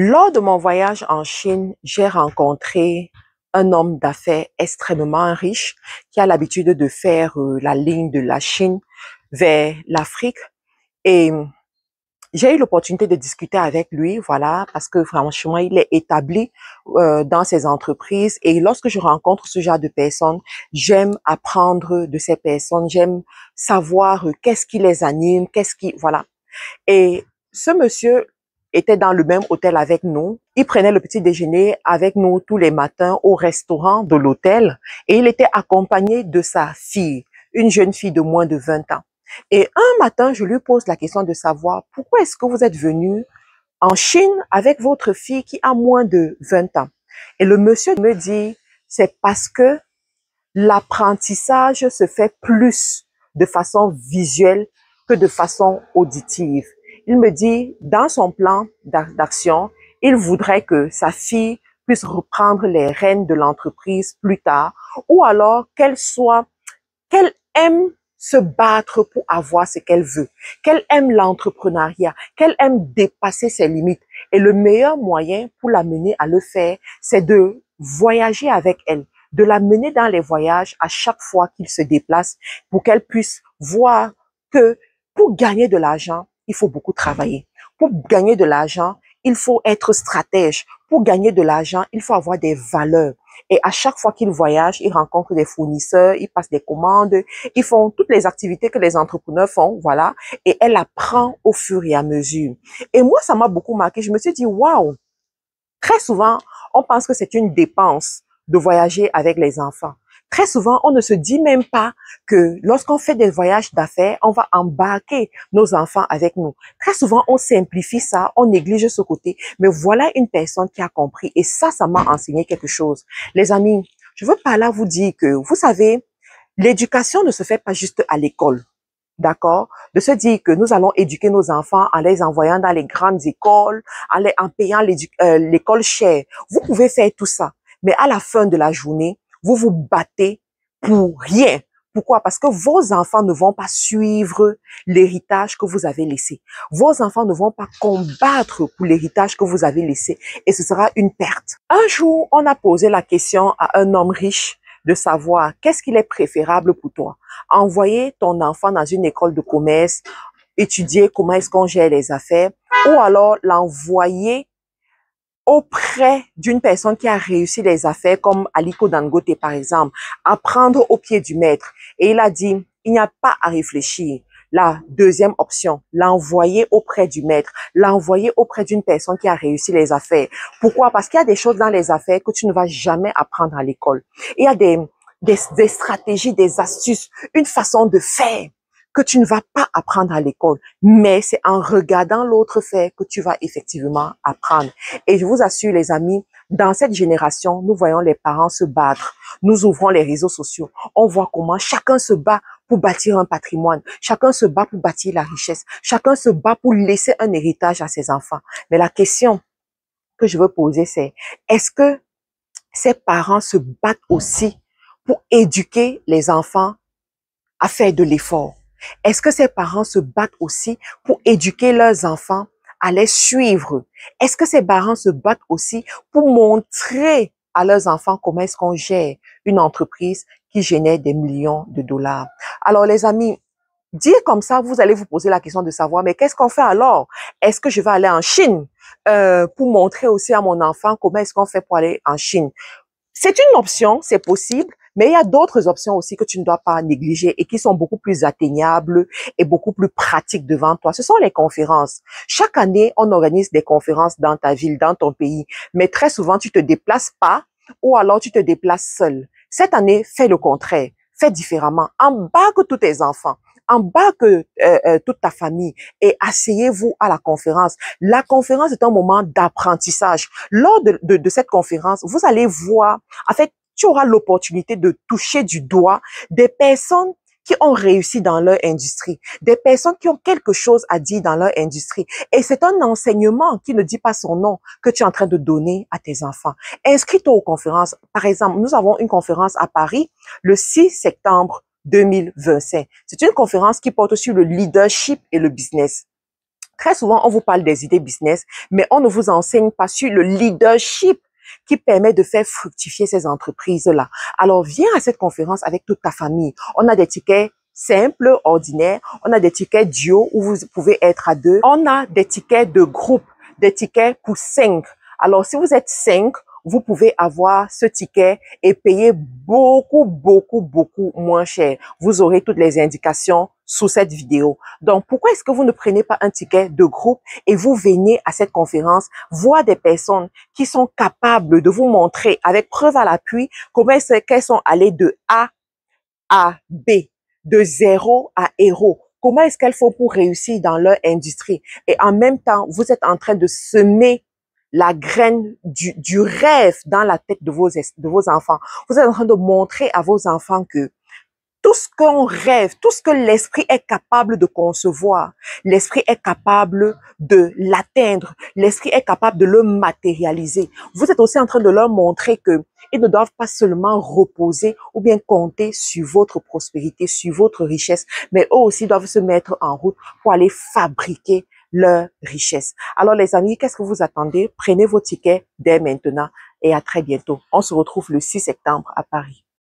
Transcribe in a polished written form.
Lors de mon voyage en Chine, j'ai rencontré un homme d'affaires extrêmement riche qui a l'habitude de faire la ligne de la Chine vers l'Afrique. Et j'ai eu l'opportunité de discuter avec lui, voilà, parce que franchement, il est établi dans ses entreprises. Et lorsque je rencontre ce genre de personnes, j'aime apprendre de ces personnes, j'aime savoir qu'est-ce qui les anime, voilà. Et ce monsieur était dans le même hôtel avec nous. Il prenait le petit déjeuner avec nous tous les matins au restaurant de l'hôtel et il était accompagné de sa fille, une jeune fille de moins de 20 ans. Et un matin, je lui pose la question de savoir pourquoi est-ce que vous êtes venu en Chine avec votre fille qui a moins de 20 ans. Et le monsieur me dit, c'est parce que l'apprentissage se fait plus de façon visuelle que de façon auditive. Il me dit, dans son plan d'action, il voudrait que sa fille puisse reprendre les rênes de l'entreprise plus tard, ou alors qu'elle aime se battre pour avoir ce qu'elle veut, qu'elle aime l'entrepreneuriat, qu'elle aime dépasser ses limites. Et le meilleur moyen pour l'amener à le faire, c'est de voyager avec elle, de la mener dans les voyages à chaque fois qu'il se déplace pour qu'elle puisse voir que pour gagner de l'argent, il faut beaucoup travailler. Pour gagner de l'argent, il faut être stratège. Pour gagner de l'argent, il faut avoir des valeurs. Et à chaque fois qu'il voyage, il rencontre des fournisseurs, il passe des commandes, ils font toutes les activités que les entrepreneurs font, voilà. Et elle apprend au fur et à mesure. Et moi, ça m'a beaucoup marqué. Je me suis dit, waouh, très souvent, on pense que c'est une dépense de voyager avec les enfants. Très souvent, on ne se dit même pas que lorsqu'on fait des voyages d'affaires, on va embarquer nos enfants avec nous. Très souvent, on simplifie ça, on néglige ce côté. Mais voilà une personne qui a compris. Et ça m'a enseigné quelque chose. Les amis, je veux par là vous dire que, vous savez, l'éducation ne se fait pas juste à l'école. D'accord? De se dire que nous allons éduquer nos enfants en les envoyant dans les grandes écoles, en payant l'école chère. Vous pouvez faire tout ça. Mais à la fin de la journée, vous vous battez pour rien. Pourquoi? Parce que vos enfants ne vont pas suivre l'héritage que vous avez laissé. Vos enfants ne vont pas combattre pour l'héritage que vous avez laissé et ce sera une perte. Un jour, on a posé la question à un homme riche de savoir qu'est-ce qu'il est préférable pour toi. Envoyer ton enfant dans une école de commerce, étudier comment est-ce qu'on gère les affaires, ou alors l'envoyer auprès d'une personne qui a réussi les affaires, comme Aliko Dangote par exemple, apprendre au pied du maître. Et il a dit, il n'y a pas à réfléchir. La deuxième option, l'envoyer auprès du maître, l'envoyer auprès d'une personne qui a réussi les affaires. Pourquoi? Parce qu'il y a des choses dans les affaires que tu ne vas jamais apprendre à l'école. Il y a des stratégies, des astuces, une façon de faire que tu ne vas pas apprendre à l'école. Mais c'est en regardant l'autre faire que tu vas effectivement apprendre. Et je vous assure, les amis, dans cette génération, nous voyons les parents se battre. Nous ouvrons les réseaux sociaux. On voit comment chacun se bat pour bâtir un patrimoine. Chacun se bat pour bâtir la richesse. Chacun se bat pour laisser un héritage à ses enfants. Mais la question que je veux poser, c'est est-ce que ces parents se battent aussi pour éduquer les enfants à faire de l'effort? Est-ce que ces parents se battent aussi pour éduquer leurs enfants à les suivre? Est-ce que ces parents se battent aussi pour montrer à leurs enfants comment est-ce qu'on gère une entreprise qui génère des millions de dollars? Alors les amis, dire comme ça, vous allez vous poser la question de savoir, mais qu'est-ce qu'on fait alors? Est-ce que je vais aller en Chine pour montrer aussi à mon enfant comment est-ce qu'on fait pour aller en Chine? C'est une option, c'est possible, mais il y a d'autres options aussi que tu ne dois pas négliger et qui sont beaucoup plus atteignables et beaucoup plus pratiques devant toi. Ce sont les conférences. Chaque année, on organise des conférences dans ta ville, dans ton pays, mais très souvent, tu te déplaces pas ou alors tu te déplaces seul. Cette année, fais le contraire. Fais différemment. Embarque tous tes enfants. Embarque toute ta famille et asseyez-vous à la conférence. La conférence est un moment d'apprentissage. Lors de cette conférence, vous allez voir, en fait, tu auras l'opportunité de toucher du doigt des personnes qui ont réussi dans leur industrie, des personnes qui ont quelque chose à dire dans leur industrie. Et c'est un enseignement qui ne dit pas son nom que tu es en train de donner à tes enfants. Inscris-toi aux conférences. Par exemple, nous avons une conférence à Paris le 6 septembre 2025. C'est une conférence qui porte sur le leadership et le business. Très souvent, on vous parle des idées business, mais on ne vous enseigne pas sur le leadership qui permet de faire fructifier ces entreprises-là. Alors, viens à cette conférence avec toute ta famille. On a des tickets simples, ordinaires. On a des tickets duo où vous pouvez être à 2. On a des tickets de groupe, des tickets pour 5. Alors, si vous êtes 5, vous pouvez avoir ce ticket et payer beaucoup moins cher. Vous aurez toutes les indications sous cette vidéo. Donc, pourquoi est-ce que vous ne prenez pas un ticket de groupe et vous venez à cette conférence voir des personnes qui sont capables de vous montrer avec preuve à l'appui comment est-ce qu'elles sont allées de A à B, de zéro à héros. Comment est-ce qu'elles font pour réussir dans leur industrie? Et en même temps, vous êtes en train de semer la graine du rêve dans la tête de vos enfants. Vous êtes en train de montrer à vos enfants que tout ce qu'on rêve, tout ce que l'esprit est capable de concevoir, l'esprit est capable de l'atteindre, l'esprit est capable de le matérialiser. Vous êtes aussi en train de leur montrer que ils ne doivent pas seulement reposer ou bien compter sur votre prospérité, sur votre richesse, mais eux aussi doivent se mettre en route pour aller fabriquer leur richesse. Alors les amis, qu'est-ce que vous attendez? Prenez vos tickets dès maintenant et à très bientôt. On se retrouve le 6 septembre à Paris.